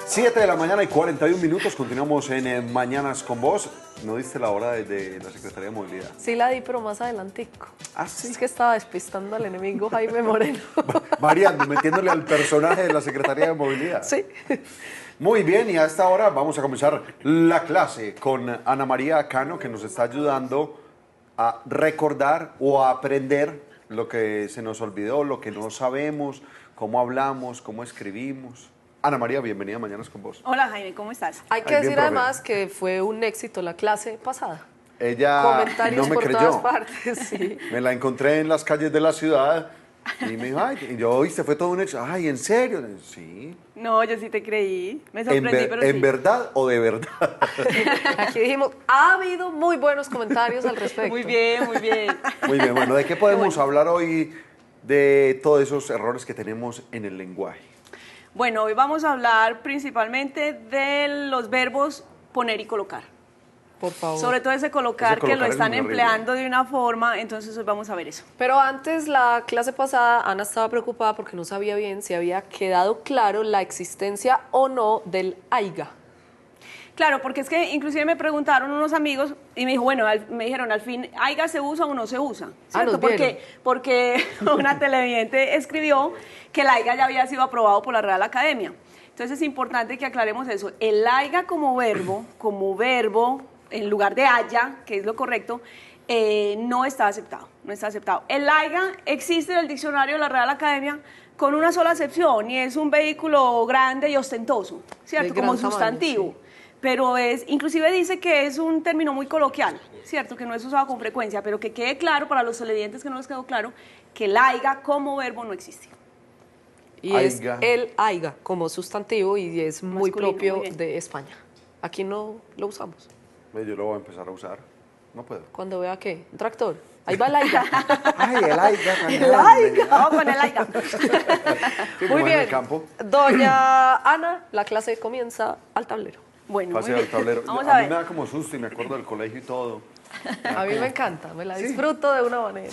7 de la mañana y 41 minutos, continuamos en Mañanas con Vos. ¿No diste la hora de la Secretaría de Movilidad? Sí la di, pero más adelantico. ¿Ah, sí? Es que estaba despistando al enemigo Jaime Moreno. Variando, metiéndole al personaje de la Secretaría de Movilidad. Sí. Muy bien, y a esta hora vamos a comenzar la clase con Ana María Cano, que nos está ayudando a recordar o a aprender lo que se nos olvidó, lo que no sabemos, cómo hablamos, cómo escribimos. Ana María, bienvenida a Mañanas con Vos. Hola Jaime, ¿cómo estás? Hay que Ay, bien, decir profe. además que fue un éxito la clase pasada. Ella Comentarios no me por creyó. todas partes, sí. Me la encontré en las calles de la ciudad y me dijo, ay, y yo, oíste, fue todo un éxito. Ay, ¿en serio? Sí. No, yo sí te creí. Me sorprendí, pero ¿En sí. verdad o de verdad? Aquí dijimos, ha habido muy buenos comentarios al respecto. Muy bien, muy bien. Muy bien, bueno, ¿de qué podemos hablar hoy de todos esos errores que tenemos en el lenguaje? Bueno, hoy vamos a hablar principalmente de los verbos poner y colocar. Por favor. Sobre todo ese colocar Ese que lo colocar es están muy horrible. empleando de una forma, entonces hoy vamos a ver eso. Pero antes, la clase pasada, Ana estaba preocupada porque no sabía bien si había quedado claro la existencia o no del aiga. Claro, porque es que inclusive me preguntaron unos amigos y me dijo, bueno, me dijeron, al fin, ¿aiga se usa o no se usa? ¿Cierto? nos vieron. Porque una televidente escribió que el aiga ya había sido aprobado por la Real Academia. Entonces es importante que aclaremos eso. El aiga como verbo, en lugar de haya, que es lo correcto, no está aceptado, no está aceptado. El aiga existe en el diccionario de la Real Academia con una sola acepción y es un vehículo grande y ostentoso, ¿cierto? De gran Como tamaño, sustantivo. sí. Pero inclusive dice que es un término muy coloquial, ¿cierto? Que no es usado con frecuencia, pero que quede claro para los televidentes que no les quedó claro que el aiga como verbo no existe. Y es Aiga. el aiga como sustantivo y es muy Masculino, propio muy bien. de España. Aquí no lo usamos. Yo lo voy a empezar a usar. No puedo. Cuando vea qué, un tractor. Ahí va el aiga. Ay, el aiga. El aiga. Vamos con el aiga. Muy En bien. el campo. Doña Ana, la clase comienza al tablero. Bueno, Pase muy al bien. tablero. Vamos A a mí me ver. da como susto y me acuerdo del colegio y todo. A mí me encanta, me la disfruto de una manera.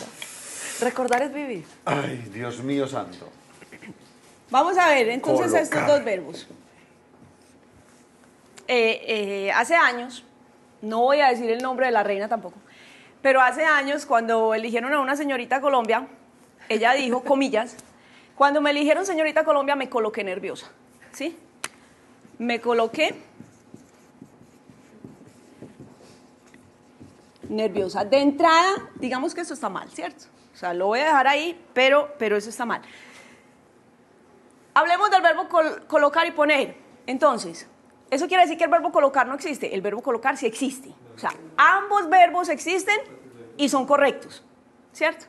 Recordar es vivir. Ay, Dios mío santo. Vamos a ver entonces Colocar. estos dos verbos. Hace años, no voy a decir el nombre de la reina tampoco, pero hace años cuando eligieron a una señorita Colombia, ella dijo, comillas, cuando me eligieron señorita Colombia me coloqué nerviosa, ¿sí? Me coloqué nerviosa. De entrada, digamos que eso está mal, ¿cierto? O sea, lo voy a dejar ahí, pero eso está mal. Hablemos del verbo colocar y poner. Entonces, ¿eso quiere decir que el verbo colocar no existe? El verbo colocar sí existe. O sea, ambos verbos existen y son correctos, ¿cierto?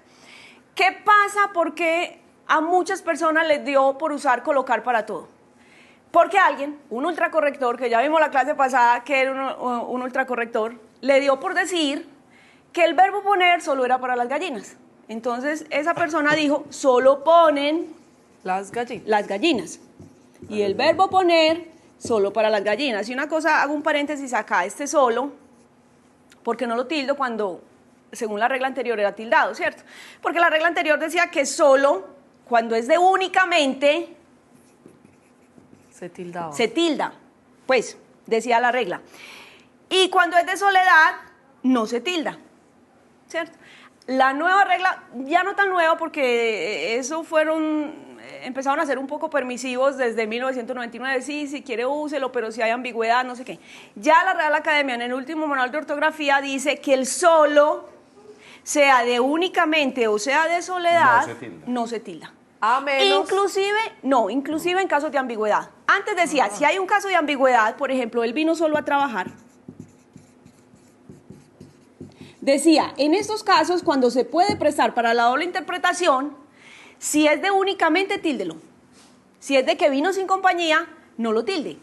¿Qué pasa? Porque a muchas personas les dio por usar colocar para todo. Porque alguien, un ultracorrector, que ya vimos la clase pasada que era un ultracorrector, le dio por decir que el verbo poner solo era para las gallinas. Entonces, esa persona dijo, solo ponen Las gallinas. las gallinas. Y el verbo poner solo para las gallinas. Y una cosa, hago un paréntesis acá, este solo, porque no lo tildo cuando, según la regla anterior, era tildado, ¿cierto? Porque la regla anterior decía que solo, cuando es de únicamente, Se tildaba. se tilda. Pues, decía la regla. Y cuando es de soledad, no se tilda, ¿cierto? La nueva regla, ya no tan nueva porque empezaron a ser un poco permisivos desde 1999, sí, si quiere úselo, pero si hay ambigüedad, no sé qué. Ya la Real Academia en el último manual de ortografía dice que el solo, sea de únicamente o sea de soledad, no se tilda. A menos. Inclusive en casos de ambigüedad. Antes decía, si hay un caso de ambigüedad, por ejemplo, él vino solo a trabajar, decía, en estos casos, cuando se puede prestar para la doble interpretación, si es de únicamente, tíldelo. Si es de que vino sin compañía, no lo tilde.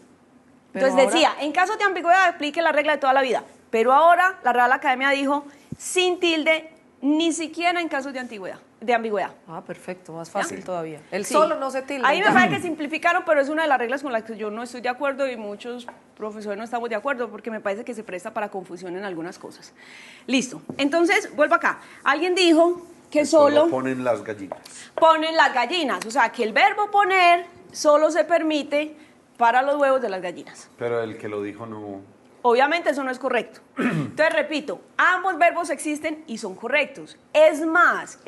Pero Entonces ahora- decía, en casos de ambigüedad, aplique la regla de toda la vida. Pero ahora la Real Academia dijo, sin tilde, ni siquiera en casos de ambigüedad. Ah, perfecto, más fácil ¿Ya? todavía. El Sí. solo no se tilda. Ahí me parece que simplificaron, pero es una de las reglas con las que yo no estoy de acuerdo y muchos profesores no estamos de acuerdo porque me parece que se presta para confusión en algunas cosas. Listo. Entonces, vuelvo acá. Alguien dijo que solo ponen las gallinas. ponen las gallinas. O sea, que el verbo poner solo se permite para los huevos de las gallinas. Pero el que lo dijo no... Obviamente eso no es correcto. Entonces, repito, ambos verbos existen y son correctos. Es más,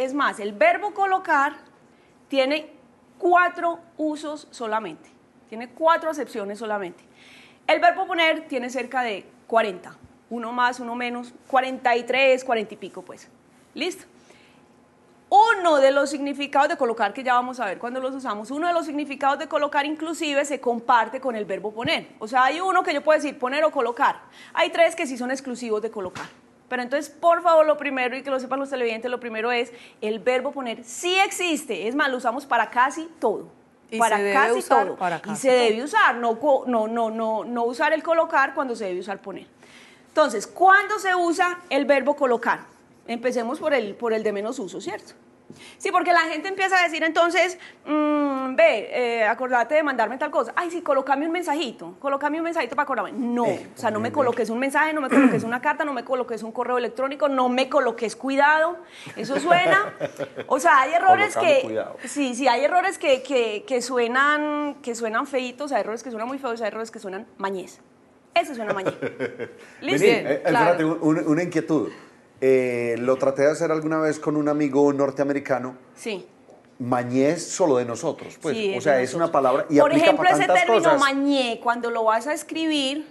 el verbo colocar tiene 4 usos solamente. Tiene 4 acepciones solamente. El verbo poner tiene cerca de 40. Uno más, uno menos, 43, 40 y pico, pues. ¿Listo? Uno de los significados de colocar, que ya vamos a ver cuando los usamos, uno de los significados de colocar inclusive se comparte con el verbo poner. O sea, hay uno que yo puedo decir poner o colocar. Hay 3 que sí son exclusivos de colocar. Pero entonces, por favor, lo primero, y que lo sepan los televidentes, lo primero es, el verbo poner sí existe. Es más, lo usamos para casi todo. Y para se debe casi usar todo. para Y casi se debe usar, no usar el colocar cuando se debe usar poner. Entonces, ¿cuándo se usa el verbo colocar? Empecemos por el de menos uso, ¿cierto? Sí, porque la gente empieza a decir entonces, acordate de mandarme tal cosa. Ay, sí, colócame un mensajito para acordarme. No, o sea, no me coloques un mensaje, no me coloques una carta, no me coloques un correo electrónico, no me coloques cuidado. Eso suena, o sea, hay errores Colocame que, cuidado. sí, hay errores que suenan feitos, hay errores que suenan muy feos, hay errores que suenan mañez. Ese suena mañez. ¿Listo? Vení, Bien, espérate, claro. una inquietud. Lo traté de hacer alguna vez con un amigo norteamericano. Sí. Mañez solo de nosotros, pues. Sí, O sea, de es nosotros. una palabra y Por aplica ejemplo, para ese tantas término cosas. mañé, cuando lo vas a escribir,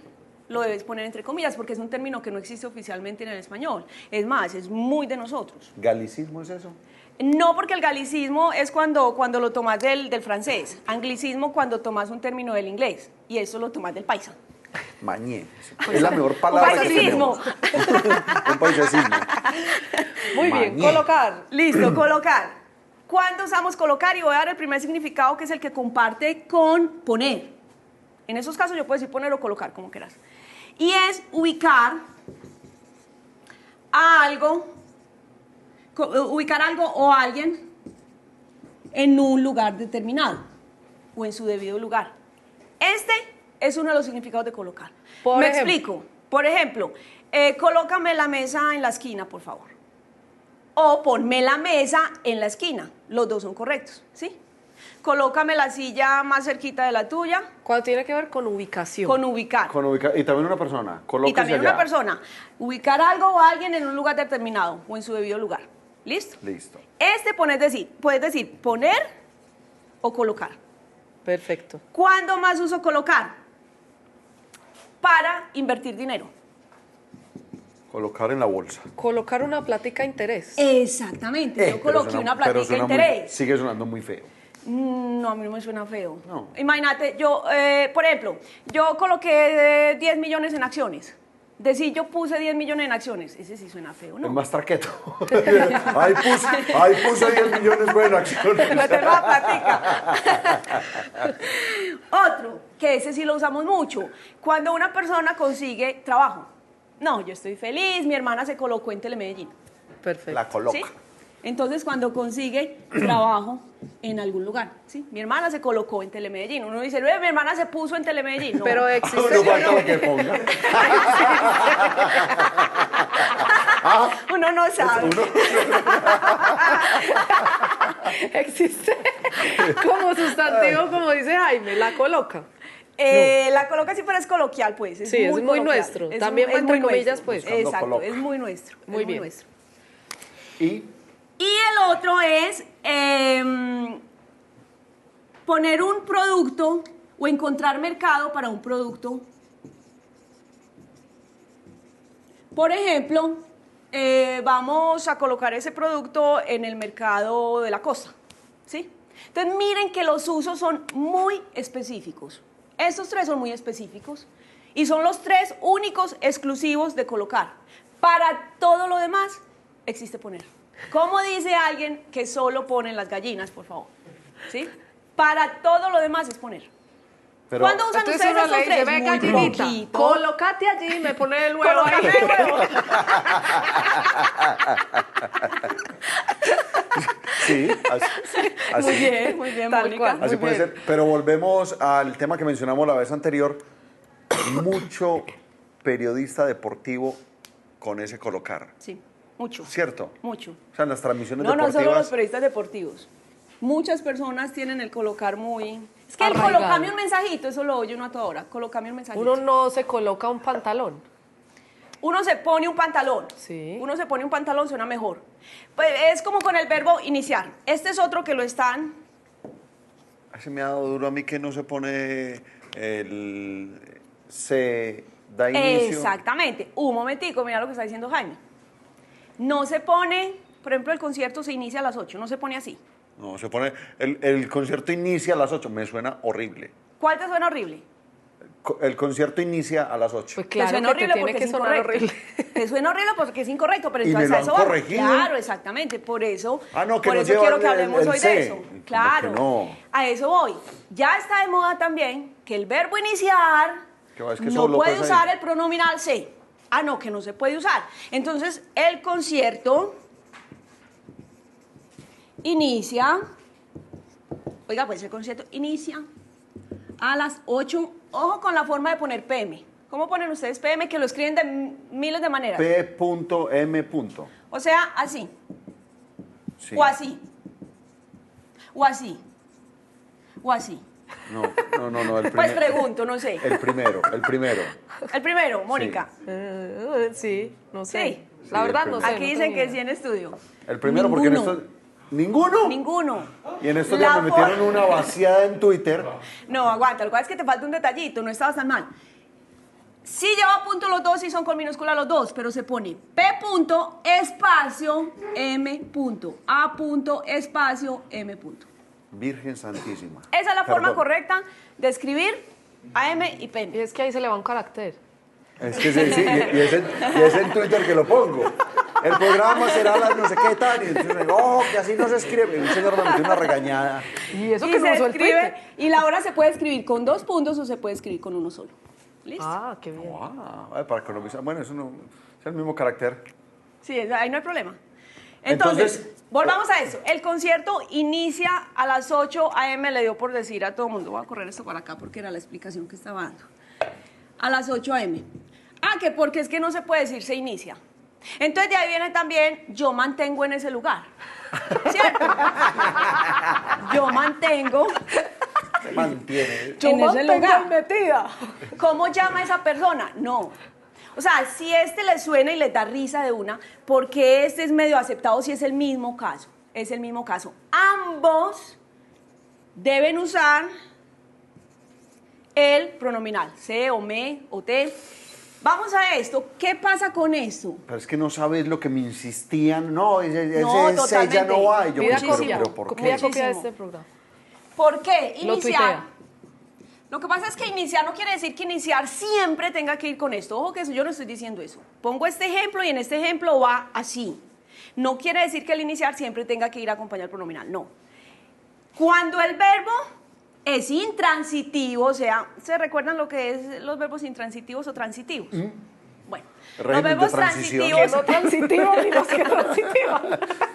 lo debes poner entre comillas, porque es un término que no existe oficialmente en el español. Es más, es muy de nosotros. ¿Galicismo es eso? No, porque el galicismo es cuando lo tomas del francés. Anglicismo cuando tomas un término del inglés. Y eso lo tomas del paisa. Mañé. Es la mejor palabra que paisismo. tenemos. Un paisismo. Muy bien, Mañé. colocar. Listo, colocar. ¿Cuándo usamos colocar? Y voy a dar el primer significado, que es el que comparte con poner. En esos casos yo puedo decir poner o colocar, como quieras. Y es ubicar a algo, ubicar algo o a alguien en un lugar determinado o en su debido lugar. Este es uno de los significados de colocar. Me explico. Por ejemplo, colócame la mesa en la esquina, por favor. O ponme la mesa en la esquina. Los dos son correctos, ¿sí? Colócame la silla más cerquita de la tuya. Cuando tiene que ver con ubicación. Con ubicar. Y también una persona. Y Colóquese también allá. una persona. Ubicar algo o a alguien en un lugar determinado o en su debido lugar. ¿Listo? Listo. Este puedes decir poner o colocar. Perfecto. ¿Cuándo más uso colocar? Para invertir dinero. Colocar en la bolsa. Colocar una plática a interés. Exactamente. Yo Pero coloqué suena- una pero plática de suena muy- interés. sigue sonando muy feo. No, a mí no me suena feo. No. Imagínate, yo, por ejemplo, yo coloqué 10 millones en acciones. Decir yo puse 10 millones en acciones, ese sí suena feo, Es ¿no? más traqueto. ahí puse 10 millones, bueno, acciones. No tengo la plática. Otro, que ese sí lo usamos mucho, cuando una persona consigue trabajo. No, yo estoy feliz, mi hermana se colocó en Telemedellín. Perfecto. La coloca. ¿Sí? Entonces, cuando consigue trabajo en algún lugar, ¿sí? Mi hermana se colocó en Telemedellín. Uno dice, mi hermana se puso en Telemedellín. No. Pero No existe. falta lo que ponga. Uno no sabe. Existe como sustantivo, como dice Jaime, la coloca. La coloca sí, pero es coloquial, pues. Sí, es muy coloquial. nuestro. También va entre muy comillas, nuestro. pues. Cuando Exacto, coloca. es muy nuestro. Muy es bien. nuestro. Y Y el otro es poner un producto o encontrar mercado para un producto. Por ejemplo, vamos a colocar ese producto en el mercado de la costa, ¿sí? Entonces miren que los usos son muy específicos. Estos 3 son muy específicos y son los 3 únicos exclusivos de colocar. Para todo lo demás existe poner. ¿Cómo dice alguien que solo ponen las gallinas, por favor? ¿Sí? Para todo lo demás es poner. pero, ¿Cuándo usan Entonces ustedes uno esos le dice, 3? ve Muy gallinita, poquito. colócate allí y me pone el huevo Colócame ahí. el huevo. sí, así. Muy bien, Tal Mónica. cual. Así Muy puede bien. ser. Pero volvemos al tema que mencionamos la vez anterior. Mucho periodista deportivo con ese colocar. Sí, mucho. ¿Cierto? Mucho. O sea, en las transmisiones No, no deportivas. solo los periodistas deportivos. Muchas personas tienen el colocar muy Es que el arraigado. colocame un mensajito, eso lo oye uno a toda hora. Colocame un mensajito. Uno no se coloca un pantalón. Uno se pone un pantalón. Sí. Uno se pone un pantalón, suena mejor. Pues es como con el verbo iniciar. Este es otro que lo están... Se me ha dado duro a mí que no se pone el... Se da inicio. Exactamente. Un momentico, mira lo que está diciendo Jaime. No se pone, por ejemplo, el concierto se inicia a las 8, no se pone así. No, se pone... El concierto inicia a las 8. Me suena horrible. ¿Cuál te suena horrible? El concierto inicia a las 8. Pues Te claro suena que te horrible tiene porque que es sonar incorrecto. horrible. Te suena horrible porque es incorrecto, pero Y entonces me lo a eso han vamos. corregido. Claro, exactamente, por eso, No, que por no eso lleva quiero que el hablemos hoy C. de eso. Como Claro, que no. a eso voy. Ya está de moda también que el verbo iniciar Que va, es que no solo puede pasa usar ahí. el pronominal se. Ah, no, que no se puede usar. Entonces, el concierto inicia, oiga, pues el concierto inicia a las 8. Ojo con la forma de poner PM. ¿Cómo ponen ustedes PM? Que lo escriben de miles de maneras. P.M. O sea, así, Sí. o así, o así, o así. No, el Pues primero. pregunto, no sé. El primero. El primero, Mónica. Sí, no sé. Sí. La Sí, verdad el no sé. Aquí no dicen tengo que idea. sí en estudio. El primero, porque en Ninguno. esto... ¿Ninguno? Ninguno. Y en estos La días me metieron for- una vaciada en Twitter. No, aguanta, lo que pasa es que te falta un detallito, no estabas tan mal. Sí lleva punto los dos y son con minúscula los dos, pero se pone P punto espacio M punto A punto espacio M punto. Virgen Santísima. Esa es la forma Perdón. correcta de escribir AM y Y PM. es que ahí se le va un carácter. Es que sí, y es en Twitter que lo pongo. El programa será a las no sé qué tal. Y entonces digo, oh, que así no se escribe. Y un señor me metió una regañada. Y eso Y que no se usó el escribe, Twitter. y la hora se puede escribir con 2 puntos o se puede escribir con uno solo. ¿Listo? Ah, qué bien. Para economizar. Bueno, eso no es el mismo carácter. Sí, ahí no hay problema. Entonces, volvamos a eso. El concierto inicia a las 8 a.m. Le dio por decir a todo el mundo. Voy a correr esto para acá porque era la explicación que estaba dando. A las 8 a.m. Ah, que porque es que no se puede decir se inicia. Entonces de ahí viene también yo mantengo en ese lugar. ¿Cierto? Yo mantengo Se mantiene. en ese lugar. metida. ¿Cómo llama esa persona? No. O sea, si este le suena y le da risa de una, porque este es medio aceptado si es el mismo caso. Es el mismo caso. Ambos deben usar el pronominal, se o me o te. Vamos a esto. ¿Qué pasa con esto? Pero es que no sabes lo que me insistían. No, ese No, ese ya totalmente. no va. Y yo, Pida pues, copia. pero ¿por Pida qué? copia de Muchísimo. este programa. ¿Por qué? Lo Iniciar. tuitea. Lo que pasa es que iniciar no quiere decir que iniciar siempre tenga que ir con esto. Ojo que eso, yo no estoy diciendo eso. Pongo este ejemplo y en este ejemplo va así. No quiere decir que el iniciar siempre tenga que ir acompañado del pronominal, no. Cuando el verbo es intransitivo, o sea, ¿se recuerdan lo que es los verbos intransitivos o transitivos? Bueno, El los régimen de verbos transición. transitivos... No transitiva ni los que transitiva.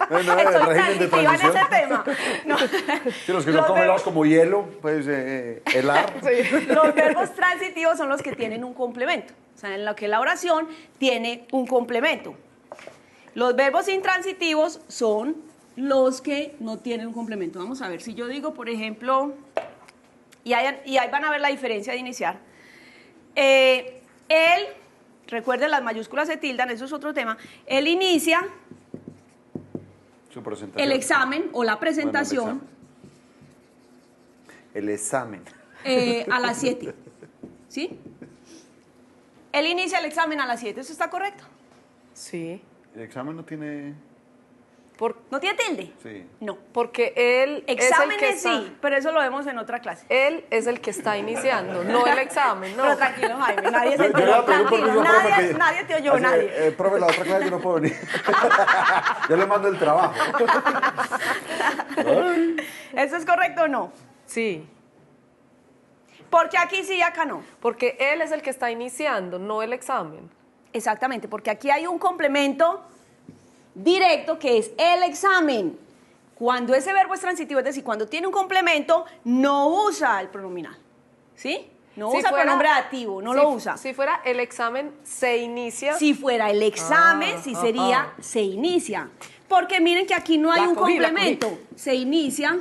Bueno, el Estoy régimen de transitiva en transición. ese tema. No. Sí, los que son Los congelados verbos- como hielo, pues helar. Los verbos transitivos son los que tienen un complemento. O sea, en lo que la oración tiene un complemento. Los verbos intransitivos son los que no tienen un complemento. Vamos a ver, si yo digo, por ejemplo, y ahí van a ver la diferencia de iniciar. Él, recuerden, las mayúsculas se tildan, eso es otro tema. Él inicia Su presentación. el examen o la Bueno, presentación el examen. a las 7. ¿Sí? Él inicia el examen a las 7, ¿eso está correcto? Sí. El examen no tiene... ¿No tiene tilde? Sí. No. Porque él es el que Exámenes está, sí, pero eso lo vemos en otra clase. él es el que está iniciando, no el examen, no. Pero tranquilo, Jaime, nadie se Yo le voy a pedir un tranquilo, permiso, profe, que- nadie te oyó, así, nadie. profe, la otra clase yo no puedo venir. Yo le mando el trabajo. ¿Eso es correcto o no? Sí, Porque aquí sí y acá no. porque él es el que está iniciando, no el examen. Exactamente, porque aquí hay un complemento directo que es el examen. Cuando ese verbo es transitivo, es decir, cuando tiene un complemento, no usa el pronominal. ¿Sí? No Si usa el fuera- pronombre dativo, no si- lo usa. Si fuera el examen, se inicia. Si fuera el examen, sí sería ajá. se inicia. Porque miren que aquí no hay La un cogí, la complemento. Se inicia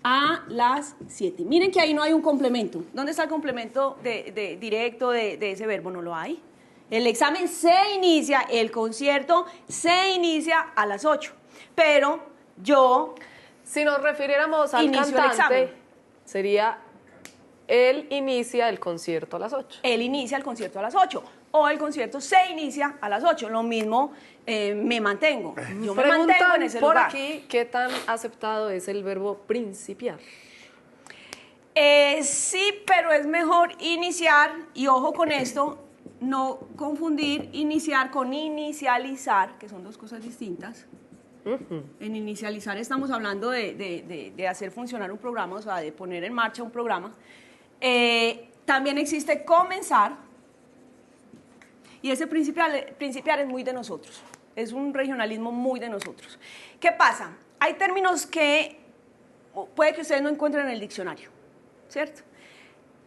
a las 7. Miren que ahí no hay un complemento. ¿Dónde está el complemento directo de ese verbo? No lo hay. El examen se inicia, el concierto se inicia a las 8. Pero yo... Si nos refiriéramos al Inicio el cantante, examen. sería él inicia el concierto a las 8. Él inicia el concierto a las 8. O el concierto se inicia a las 8. Lo mismo, me mantengo. Yo me mantengo Preguntan en ese por lugar. aquí qué tan aceptado es el verbo principiar. Sí, pero es mejor iniciar, y ojo con esto, no confundir iniciar con inicializar, que son dos cosas distintas. En inicializar estamos hablando de hacer funcionar un programa, o sea, de poner en marcha un programa. También existe comenzar, y ese principiar es muy de nosotros, es un regionalismo muy de nosotros. ¿Qué pasa? Hay términos que puede que ustedes no encuentren en el diccionario, ¿cierto?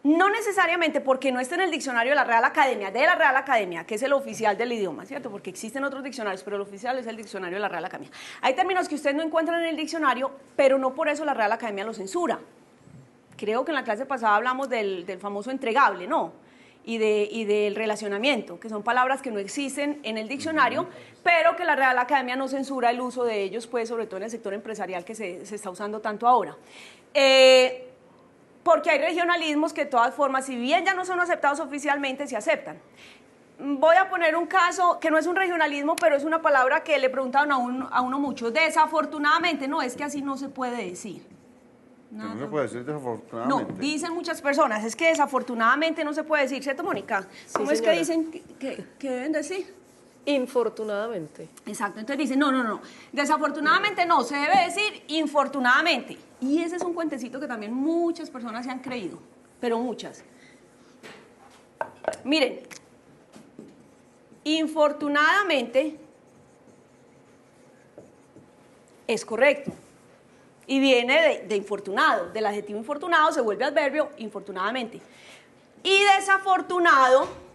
No necesariamente porque no esté en el diccionario de la Real Academia, que es el oficial del idioma, ¿cierto? Porque existen otros diccionarios, pero el oficial es el diccionario de la Real Academia. Hay términos que ustedes no encuentran en el diccionario, pero no por eso la Real Academia los censura. Creo que en la clase pasada hablamos del famoso entregable, ¿no? Y del relacionamiento, que son palabras que no existen en el diccionario, pero que la Real Academia no censura el uso de ellos, pues, sobre todo en el sector empresarial que se está usando tanto ahora. Porque hay regionalismos que de todas formas, si bien ya no son aceptados oficialmente, se aceptan. Voy a poner un caso que no es un regionalismo, pero es una palabra que le preguntaron a uno mucho. Desafortunadamente, no, es que así no se puede decir. No se puede decir desafortunadamente. No, dicen muchas personas, es que desafortunadamente no se puede decir, ¿cierto, Mónica? ¿Cómo es que señora. dicen que deben decir? Infortunadamente. Exacto, entonces dicen, no, desafortunadamente no, se debe decir infortunadamente. Y ese es un cuentecito que también muchas personas se han creído, pero muchas. Miren, infortunadamente es correcto. Y viene de infortunado, del adjetivo infortunado se vuelve adverbio infortunadamente. Y desafortunado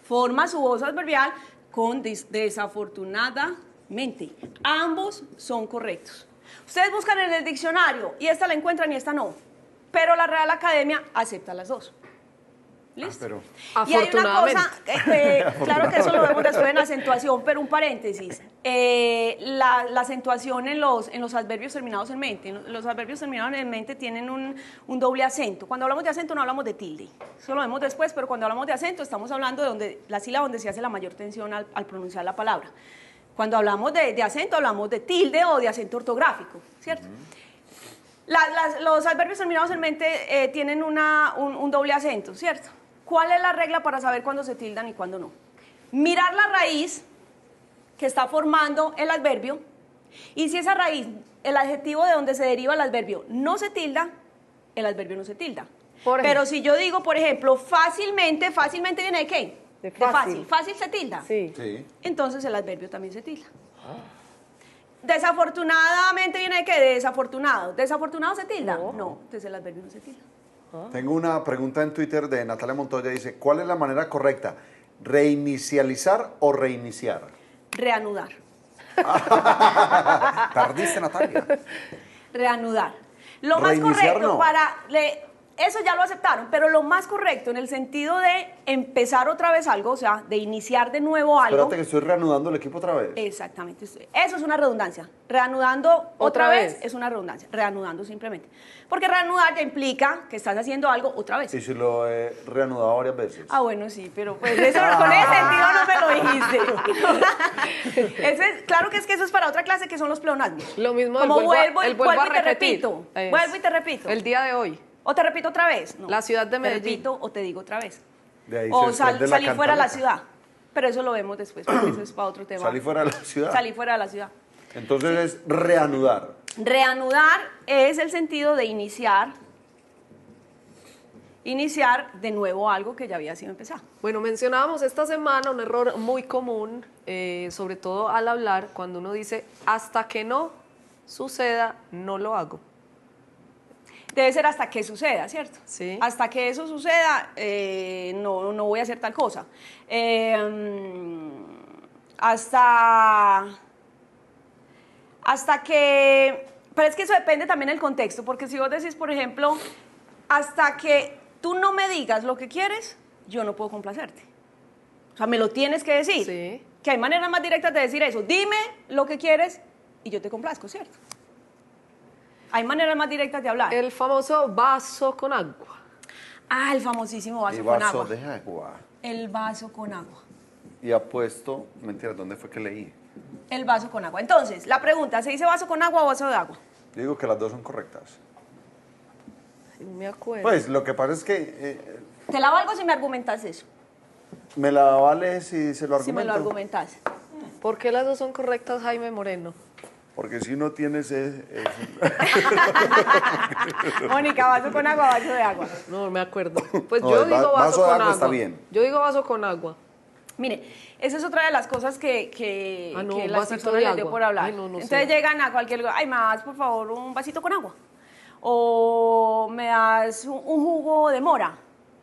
forma su voz adverbial con desafortunadamente. Ambos son correctos. Ustedes buscan en el diccionario y esta la encuentran y esta no. Pero la Real Academia acepta las dos. ¿Listo? Pero Y hay una cosa, claro que eso lo vemos después en acentuación, pero un paréntesis. La acentuación en los adverbios terminados en mente. Los adverbios terminados en mente tienen un doble acento. Cuando hablamos de acento no hablamos de tilde. Eso lo vemos después, pero cuando hablamos de acento estamos hablando de la sílaba donde se hace la mayor tensión al pronunciar la palabra. Cuando hablamos de acento hablamos de tilde o de acento ortográfico, ¿cierto? Los adverbios terminados en mente tienen un doble acento, ¿cierto? ¿Cuál es la regla para saber cuándo se tildan y cuándo no? Mirar la raíz que está formando el adverbio, y si esa raíz, el adjetivo de donde se deriva el adverbio, no se tilda, el adverbio no se tilda. Pero si yo digo, por ejemplo, fácilmente viene de ¿qué? De fácil. Fácil se tilda. Sí. sí. Entonces el adverbio también se tilda. Desafortunadamente viene de ¿qué? De desafortunado. ¿Desafortunado se tilda? No, entonces el adverbio no se tilda. Tengo una pregunta en Twitter de Natalia Montoya. Dice, ¿cuál es la manera correcta? ¿Reinicializar o reiniciar? Reanudar. Perdiste, Natalia. Reanudar. Lo más Reiniciar, correcto no. eso ya lo aceptaron, pero lo más correcto en el sentido de empezar otra vez algo, o sea, de iniciar de nuevo algo. Espérate que estoy reanudando el equipo otra vez. Exactamente. Eso es una redundancia. Reanudando otra vez es una redundancia. Reanudando simplemente. Porque reanudar ya implica que estás haciendo algo otra vez. Y si lo he reanudado varias veces. Ah, bueno, sí, pero pues eso, con ese sentido no me lo dijiste. Claro que es que eso es para otra clase que son los pleonasmos. Lo mismo como el vuelvo a y te repetir. repito. Es Vuelvo y te repito. El día de hoy. O te repito otra vez. No. La ciudad de Medellín. Te repito o te digo otra vez. De ahí O se desprende la salir fuera de la cantaleta. ciudad. Pero eso lo vemos después, porque eso es para otro tema. Salí fuera de la ciudad. Salir fuera de la ciudad. Entonces es reanudar. Reanudar es el sentido de iniciar de nuevo algo que ya había sido empezado. Bueno, mencionábamos esta semana un error muy común, sobre todo al hablar, cuando uno dice, hasta que no suceda, no lo hago. Debe ser hasta que suceda, ¿cierto? Sí. Hasta Hasta que eso suceda, no voy a hacer tal cosa. Hasta que pero es que eso depende también del contexto, porque si vos decís, por ejemplo, hasta que tú no me digas lo que quieres, yo no puedo complacerte. O sea, me lo tienes que decir. Sí. Que hay maneras más directas de decir eso. Dime lo que quieres y yo te complazco, ¿cierto? Hay maneras más directas de hablar. El famoso vaso con agua. Ah, el famosísimo vaso Y con vaso agua. de agua. El vaso con agua. Y apuesto, mentira, ¿dónde fue que leí? El vaso con agua. Entonces, la pregunta, ¿se dice vaso con agua o vaso de agua? Yo digo que las dos son correctas. No me acuerdo. Pues lo que pasa es que Te la valgo si me argumentas eso. me la vale si se lo argumento. Si me lo argumentas. ¿Por qué las dos son correctas, Jaime Moreno? Porque si no tienes Mónica, vaso con agua, vaso de agua. No me acuerdo. Pues No, yo el digo vaso vaso de con agua agua. está bien. Yo digo vaso con agua. Mire, esa es otra de las cosas que Ah, no, que un las vasito personas de les dio agua. por hablar. Ay, no, no Entonces sé. llegan a cualquier lugar, ay, me das por favor un vasito con agua. O me das un jugo de mora.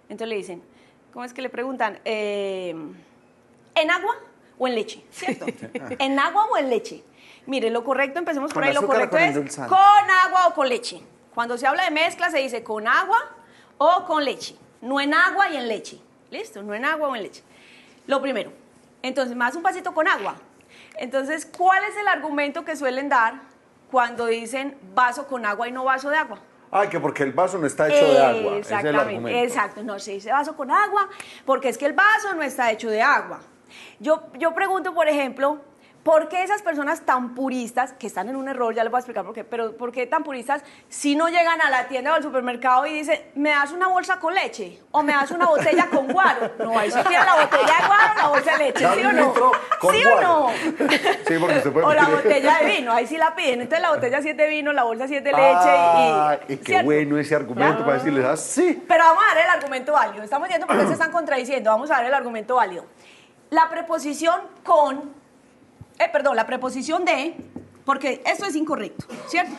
Entonces le dicen, ¿cómo es que le preguntan? ¿En agua o en leche? ¿Cierto? ¿En agua o en leche? Mire, lo correcto, empecemos por ¿Con ahí, lo azúcar o correcto con es endulzante? con agua o con leche. Cuando se habla de mezcla se dice con agua o con leche. No en agua y en leche. ¿Listo? No en agua o en leche. Lo primero. Entonces, más un vasito con agua. Entonces, ¿cuál es el argumento que suelen dar cuando dicen vaso con agua y no vaso de agua? Ay, que porque el vaso no está hecho de agua. Ese es el Exactamente, argumento. exacto. No se dice vaso con agua porque es que el vaso no está hecho de agua. Yo pregunto, por ejemplo, ¿por qué esas personas tan puristas, que están en un error, ya les voy a explicar por qué, pero ¿por qué tan puristas si no llegan a la tienda o al supermercado y dicen, ¿me das una bolsa con leche? ¿O me das una botella con guaro? No, ahí sí tiene la botella de guaro o la bolsa de leche, Dame ¿sí o un no? litro con ¿Sí guaro. o no? Sí, porque se puede O la pedir. botella de vino, ahí sí la piden. Entonces la botella sí es de vino, la bolsa sí es de leche. Ay, y qué ¿cierto? bueno ese argumento para decirles así. Pero vamos a dar el argumento válido. Estamos viendo por qué se están contradiciendo. Vamos a dar el argumento válido. La preposición la preposición de, porque esto es incorrecto, ¿cierto?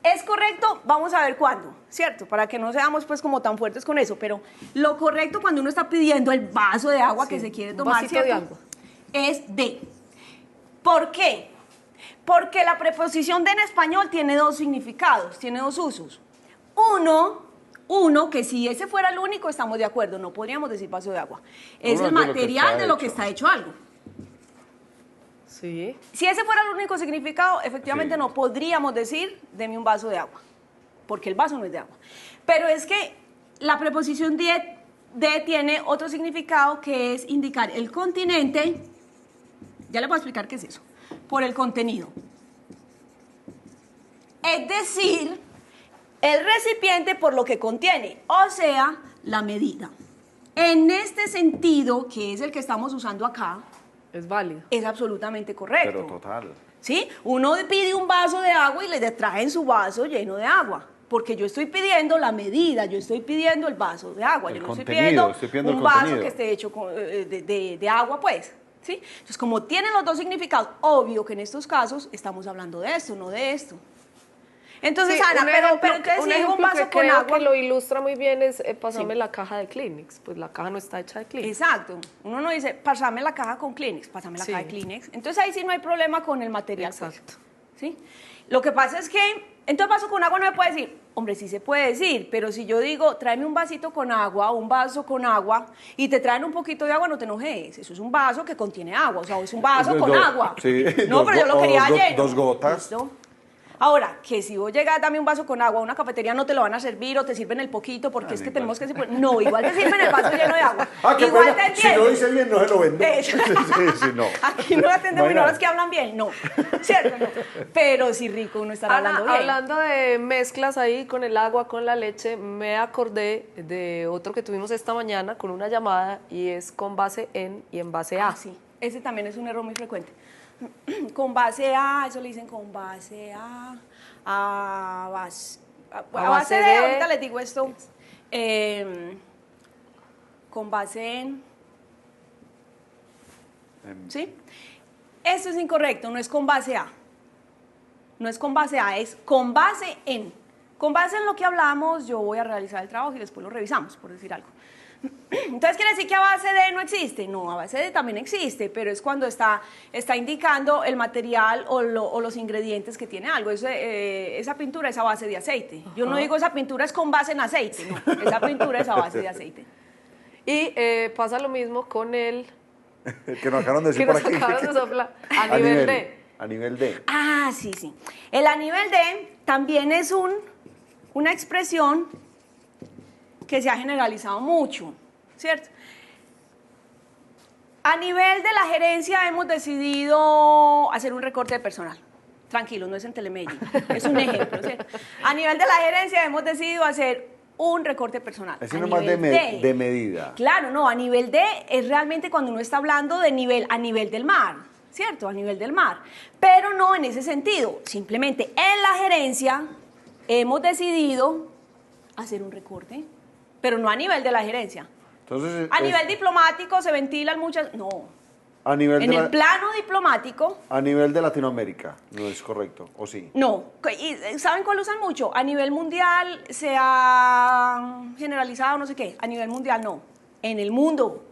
Es correcto, vamos a ver cuándo, ¿cierto? Para que no seamos pues como tan fuertes con eso, pero lo correcto cuando uno está pidiendo el vaso de agua que se quiere un tomar, vasito de ¿cierto? agua. Es de. ¿Por qué? Porque la preposición de en español tiene dos significados, tiene dos usos. Uno, que si ese fuera el único, estamos de acuerdo, no podríamos decir vaso de agua. Es Uno el es de lo que material está de lo que hecho. está hecho algo. Sí. Si ese fuera el único significado, efectivamente Sí. no podríamos decir, deme un vaso de agua, porque el vaso no es de agua. Pero es que la preposición de tiene otro significado que es indicar el continente, ya les voy a explicar qué es eso, por el contenido. Es decir, el recipiente por lo que contiene, o sea, la medida. En este sentido, que es el que estamos usando acá, Es válido. es absolutamente correcto. Pero total. ¿Sí? Uno pide un vaso de agua y le traen su vaso lleno de agua. Porque yo estoy pidiendo la medida, yo estoy pidiendo el vaso de agua. El Yo no contenido, estoy estoy pidiendo pidiendo el un vaso contenido. que esté hecho de agua, pues. ¿Sí? Entonces, como tienen los dos significados, obvio que en estos casos estamos hablando de esto, no de esto. Entonces, Sí, Ana, un pero ejemplo entonces un si digo un ejemplo vaso que con creo agua. que lo ilustra muy bien es pasarme Sí. la caja de Kleenex. Pues la caja no está hecha de Kleenex. Exacto. Uno no dice, pásame la caja con Kleenex, pásame la Sí. caja de Kleenex. Entonces ahí sí no hay problema con el material. pues. Exacto. ¿Sí? Lo que pasa es que, entonces vaso con agua no me puede decir, hombre, sí se puede decir, pero si yo digo, tráeme un vasito con agua, un vaso con agua, y te traen un poquito de agua, no te enojes. Eso es un vaso que contiene agua, o sea, es un vaso con agua. Sí, No, dos pero yo lo go- quería o dos- lleno. dos gotas. ¿Listo? Ahora, que si vos llegas, dame un vaso con agua a una cafetería, no te lo van a servir o te sirven el poquito porque es que igual. tenemos que... No, igual te sirven el vaso lleno de agua. Ah, qué igual pena. te Si entiendo. lo dice bien, no se lo vendo. Eso. Sí, no. Aquí no atendemos y no Imagínate. los que hablan bien, no. ¿Cierto? No. Pero sí rico uno estar Ana, hablando bien. hablando de mezclas ahí con el agua, con la leche, me acordé de otro que tuvimos esta mañana con una llamada y es con base en y en base a. Ah, sí. Ese también es un error muy frecuente. Con base a, eso le dicen con base a base de, ahorita les digo esto, con base en, ¿sí? Esto es incorrecto, no es con base a. No es con base a, es con base en. Con base en lo que hablamos, yo voy a realizar el trabajo y después lo revisamos, por decir algo. Entonces, ¿quiere decir que a base de no existe? No, a base de también existe, pero es cuando está indicando el material o los ingredientes que tiene algo. Esa pintura es a base de aceite. Yo no digo esa pintura es con base en aceite, no. Esa pintura es a base de aceite. Y pasa lo mismo con el... que nos acabaron de decir que por nos aquí. acaban de soplar. A nivel D. A nivel D. Ah, sí, sí. El a nivel D también es una expresión que se ha generalizado mucho, ¿cierto? A nivel de la gerencia hemos decidido hacer un recorte de personal. Tranquilo, no es en Telemedellín, es un ejemplo, ¿cierto? A nivel de la gerencia hemos decidido hacer un recorte personal. Es uno más de medida. Claro, no, a nivel D es realmente cuando uno está hablando de nivel, a nivel del mar, ¿cierto? A nivel del mar. Pero no en ese sentido, simplemente en la gerencia hemos decidido hacer un recorte, pero no a nivel de la gerencia. Entonces, A nivel diplomático se ventilan muchas... No, a nivel en el plano diplomático... A nivel de Latinoamérica, no es correcto, ¿o sí? No. ¿Y saben cuál usan mucho? A nivel mundial se ha generalizado no sé qué. A nivel mundial no. En el mundo.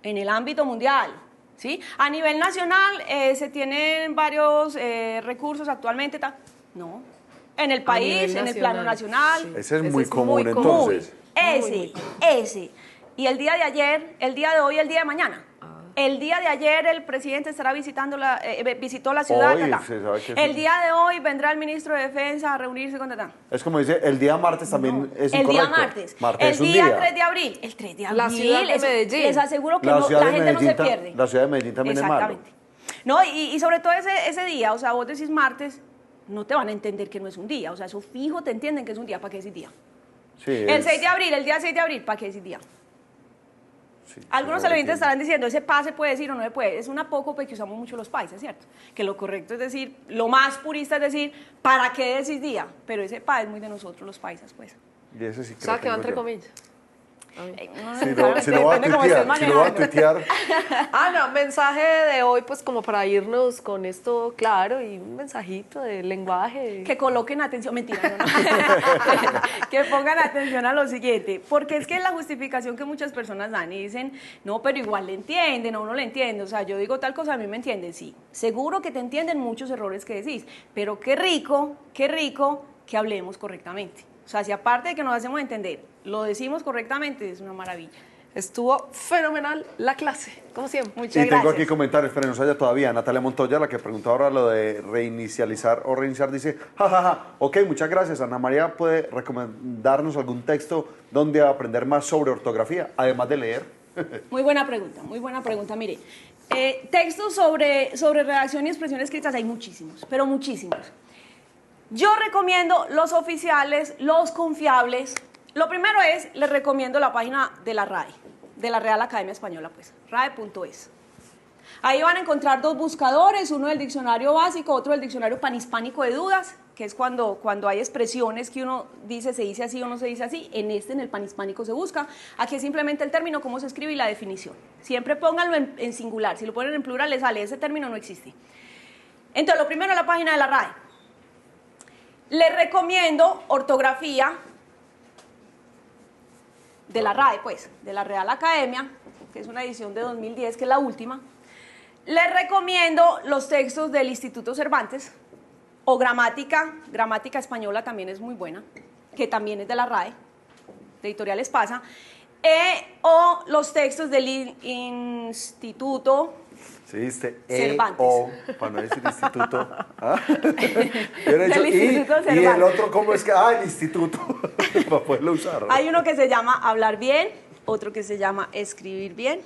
En el ámbito mundial. ¿Sí? A nivel nacional se tienen varios recursos actualmente. No. En el país, en el plano nacional. Sí. Ese es muy común, entonces. Ese. Y el día de ayer, el día de hoy, el día de mañana. El día de ayer el presidente estará visitó la ciudad. Hoy, se sabe que el día de hoy vendrá el ministro de Defensa a reunirse con Tatán. Es como dice, el día martes también es el incorrecto. día martes. Martes es el un día 3 de abril. El 3 de abril. La ciudad de Medellín. Les aseguro que La la ciudad de gente no se Medellín pierde. La ciudad de Medellín también es malo. Exactamente. No, y sobre todo ese día, o sea, vos decís martes, no te van a entender que no es un día. O sea, eso fijo te entienden que es un día. ¿Para qué decís día? Sí, El 6 de abril, el día 6 de abril, ¿para qué decís día? sí, Algunos sí, televidentes estarán diciendo, ese pase puede decir o no se puede. Es una apócope que usamos mucho los países, ¿cierto? Que lo correcto es decir, lo más purista es decir, ¿para qué decís día? Pero ese pa es muy de nosotros los países, pues. Y ese sí que O sea, lo que va tengo entre yo. comillas. No Si necesariamente, lo va a depende cómo estés tuitear, si lo va a manejando. tuitear, No, mensaje de hoy, pues como para irnos con esto claro y un mensajito de lenguaje. Que coloquen atención, mentira, no. Que pongan atención a lo siguiente, porque es que es la justificación que muchas personas dan y dicen, no, pero igual le entienden, a uno le entiende, o sea, yo digo tal cosa, a mí me entienden, sí, seguro que te entienden muchos errores que decís, pero qué rico que hablemos correctamente, o sea, si aparte de que nos hacemos entender, lo decimos correctamente, es una maravilla. Estuvo fenomenal la clase, como siempre. Muchas y tengo gracias. aquí comentarios, pero no se haya todavía. Natalia Montoya, la que preguntó ahora lo de reinicializar o reiniciar, dice, ok, muchas gracias. Ana María puede recomendarnos algún texto donde aprender más sobre ortografía, además de leer. Muy buena pregunta. Mire, textos sobre redacción y expresión escritas hay muchísimos, pero muchísimos. Yo recomiendo los oficiales, los confiables. Lo primero es, les recomiendo la página de la RAE, de la Real Academia Española, pues, rae.es. Ahí van a encontrar dos buscadores, uno del diccionario básico, otro del diccionario panhispánico de dudas, que es cuando hay expresiones que uno dice, se dice así o no se dice así, en el panhispánico se busca. Aquí es simplemente el término, cómo se escribe y la definición. Siempre pónganlo en singular, si lo ponen en plural les sale, ese término no existe. Entonces, lo primero es la página de la RAE. Les recomiendo ortografía de la RAE, pues, de la Real Academia, que es una edición de 2010, que es la última. Les recomiendo los textos del Instituto Cervantes, o gramática española también es muy buena, que también es de la RAE, de Editorial Espasa, o los textos del Instituto Sí, dijiste Cervantes. o, para no decir instituto. ¿Ah? Yo he dicho Del Instituto y el Cervantes. otro, ¿cómo es que? El instituto, para poderlo usar. Hay uno que se llama hablar bien, otro que se llama escribir bien.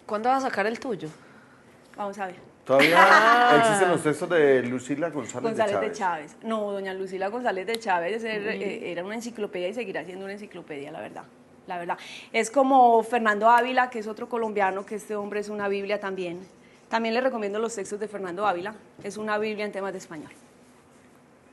¿Cuándo vas a sacar el tuyo? Vamos a ver. Todavía existen los textos de Lucila González de Chávez. No, doña Lucila González de Chávez era una enciclopedia y seguirá siendo una enciclopedia, la verdad. La verdad. Es como Fernando Ávila, que es otro colombiano, que este hombre es una Biblia también. También le recomiendo los textos de Fernando Ávila. Es una Biblia en temas de español.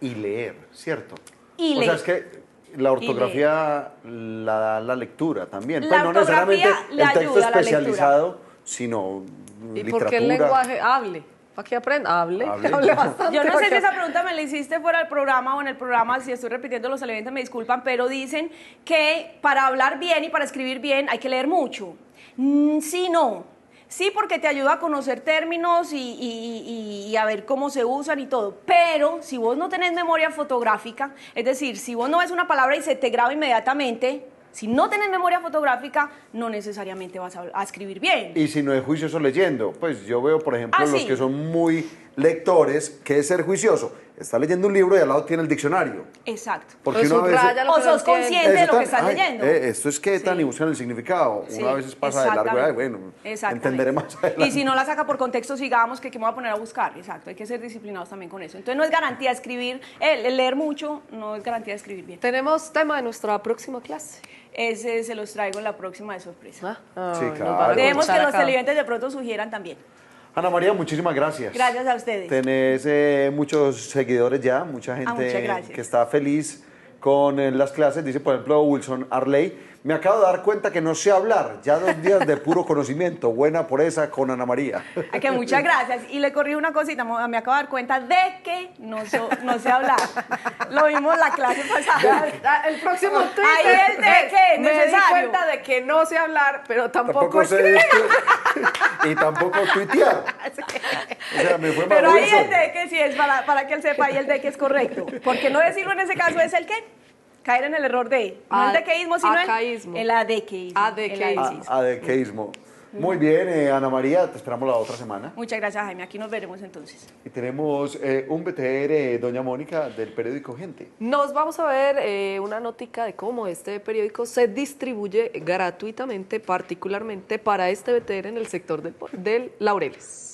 Y leer, ¿cierto? Y o leer. sea, es que la ortografía la da la lectura también. La Pues no ortografía necesariamente le el texto ayuda a la especializado, sino ¿Y literatura. por qué el lenguaje hable? Para que aprenda, hable, Hable. hable bastante. Yo no sé para si que- esa pregunta me la hiciste fuera del programa o en el programa, si estoy repitiendo los elementos me disculpan, pero dicen que para hablar bien y para escribir bien hay que leer mucho. Sí, no. Sí, porque te ayuda a conocer términos y a ver cómo se usan y todo. Pero si vos no tenés memoria fotográfica, es decir, si vos no ves una palabra y se te graba inmediatamente, si no tenés memoria fotográfica, no necesariamente vas a escribir bien. Y si no es juicioso leyendo, pues yo veo, por ejemplo, Ah, los sí. que son muy lectores, ¿qué es ser juicioso? Está leyendo un libro y al lado tiene el diccionario. Exacto. Porque O uno a veces... subraya lo O que no sos entiende. consciente de lo Eso que estás ay, leyendo. esto es que tan Sí. y buscan el significado. Sí, Uno a veces pasa de largo, ay, exactamente. bueno, Exactamente. entenderé más adelante. Y si no la saca por contexto, sigamos, que me voy a poner a buscar. Exacto, hay que ser disciplinados también con eso. Entonces no es garantía de escribir, el leer mucho no es garantía de escribir bien. Tenemos tema de nuestra próxima clase. Ese se los traigo en la próxima de sorpresa. Sí, Nos claro. van a Dejemos que escuchar los acá. televidentes de pronto sugieran también. Ana María, muchísimas gracias. Gracias a ustedes. Tenés muchos seguidores ya, mucha gente muchas gracias. que está feliz con las clases. Dice, por ejemplo, Wilson Arley, me acabo de dar cuenta que no sé hablar. Ya 2 días de puro conocimiento. Buena por esa con Ana María. Ay, que muchas gracias. Y le corrijo una cosita, me acabo de dar cuenta de que no sé hablar. Lo vimos la clase pasada. El próximo Twitter. Ahí el de que es Me di necesario. cuenta de que no sé hablar, pero tampoco Tampoco sé escribir. y tampoco tuitear. O sea, me fue mal Pero ahí Wilson. el de que sí es para que él sepa, y el de que es correcto. Porque no decirlo en ese caso es el que caer en el error de, no el dequeísmo, sino acaísmo. el adequeísmo. Adequeísmo. El Adequeísmo. Muy bien, Ana María, te esperamos la otra semana. Muchas gracias, Jaime. Aquí nos veremos entonces. Y tenemos un BTR, doña Mónica, del periódico Gente. Nos vamos a ver una notica de cómo este periódico se distribuye gratuitamente, particularmente para este BTR en el sector del Laureles.